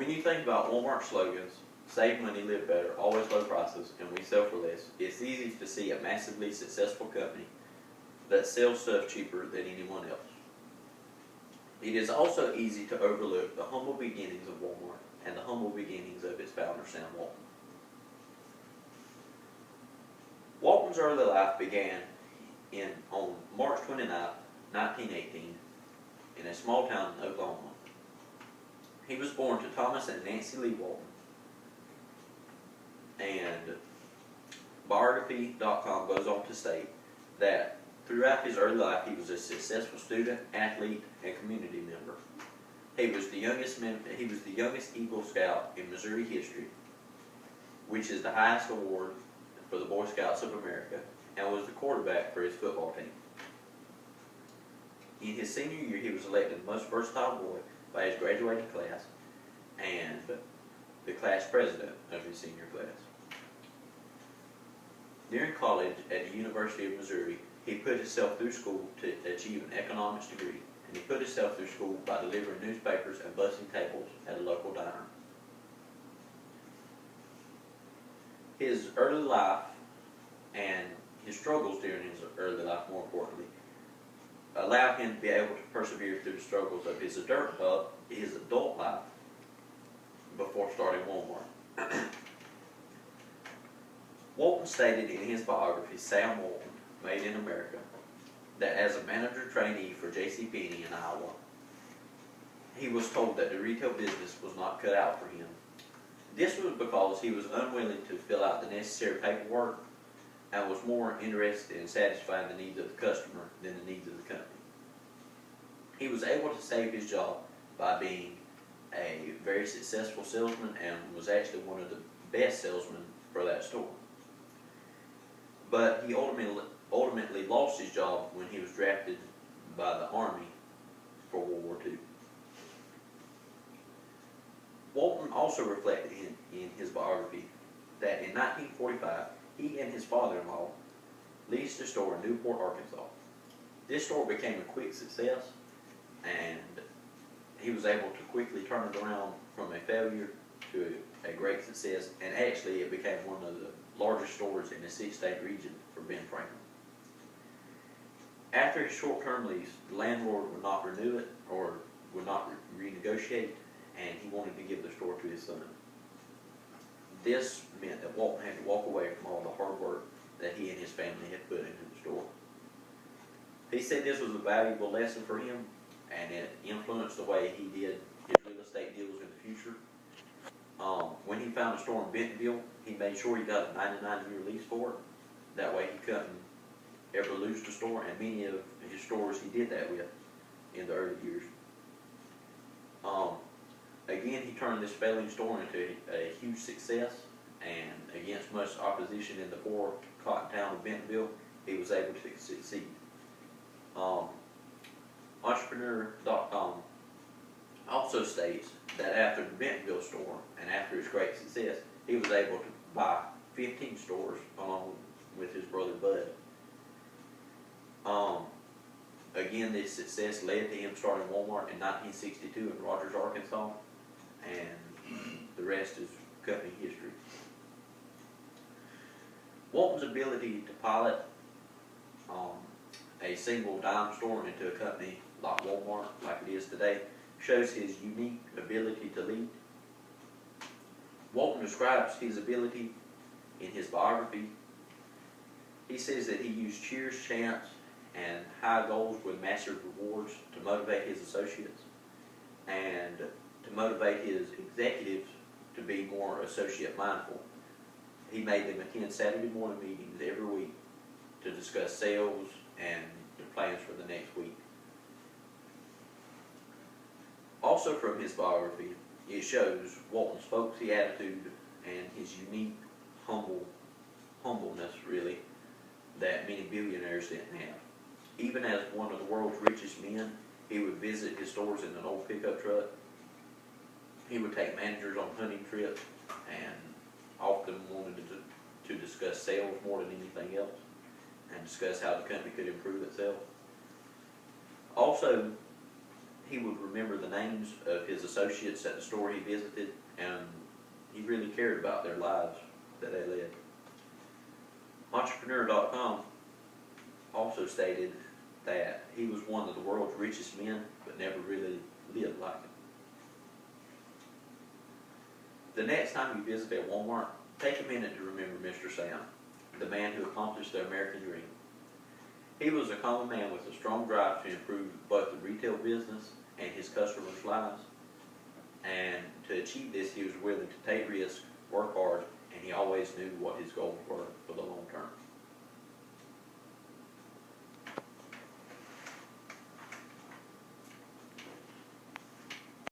When you think about Walmart slogans, save money, live better, always low prices, and we sell for less, it's easy to see a massively successful company that sells stuff cheaper than anyone else. It is also easy to overlook the humble beginnings of Walmart and the humble beginnings of its founder, Sam Walton. Walton's early life began on March 29, 1918, in a small town in Oklahoma. He was born to Thomas and Nancy Lee Walton, and biography.com goes on to state that throughout his early life he was a successful student, athlete, and community member. He was the youngest Eagle Scout in Missouri history, which is the highest award for the Boy Scouts of America, and was the quarterback for his football team. In his senior year, he was elected the most versatile boy by his graduating class and the class president of his senior class. During college at the University of Missouri, he put himself through school to achieve an economics degree, and he put himself through school by delivering newspapers and bussing tables at a local diner. His early life and his struggles during his early life, more importantly, allowed him to be able to persevere through the struggles of his adult life before starting Walmart. Walton stated in his biography, Sam Walton, Made in America, that as a manager trainee for JCPenney in Iowa, he was told that the retail business was not cut out for him. This was because he was unwilling to fill out the necessary paperwork and was more interested in satisfying the needs of the customer than the needs of the company. He was able to save his job by being a very successful salesman and was actually one of the best salesmen for that store. But he ultimately lost his job when he was drafted by the Army for World War II. Walton also reflected in his biography that in 1945, he and his father-in-law leased a store in Newport, Arkansas. This store became a quick success, and he was able to quickly turn it around from a failure to a great success, and actually it became one of the largest stores in the 6-state region for Ben Franklin. After his short-term lease, the landlord would not renew it or would not renegotiate, and he wanted to give the store to his son. This meant that Walton had to walk away from all the hard work that he and his family had put into the store. He said this was a valuable lesson for him, and it influenced the way he did his real estate deals in the future. When he found a store in Bentonville, he made sure he got a 99-year lease for it. That way he couldn't ever lose the store, and many of his stores he did that with in the early years. Again, he turned this failing store into a huge success, and against much opposition in the poor cotton town of Bentonville, he was able to succeed. Entrepreneur.com also states that after the Bentonville store and after his great success, he was able to buy 15 stores along with his brother Bud. Again, this success led to him starting Walmart in 1962 in Rogers, Arkansas, and the rest is company history. Walton's ability to pilot a single dime store into a company like Walmart, like it is today, shows his unique ability to lead. Walton describes his ability in his biography. He says that he used cheers, chants, and high goals with massive rewards to motivate his associates and to motivate his executives to be more associate mindful. He made them attend Saturday morning meetings every week to discuss sales and the plans for the next week. Also from his biography, it shows Walton's folksy attitude and his unique humbleness, really, that many billionaires didn't have. Even as one of the world's richest men, he would visit his stores in an old pickup truck. He would take managers on hunting trips and often wanted to discuss sales more than anything else and discuss how the company could improve itself. Also, he would remember the names of his associates at the store he visited, and he really cared about their lives that they led. Entrepreneur.com also stated that he was one of the world's richest men, but never really lived like him. The next time you visit a Walmart, take a minute to remember Mr. Sam, the man who accomplished the American dream. He was a common man with a strong drive to improve both the retail business and his customers' lives. And to achieve this, he was willing to take risks, work hard, and he always knew what his goals were for the long term.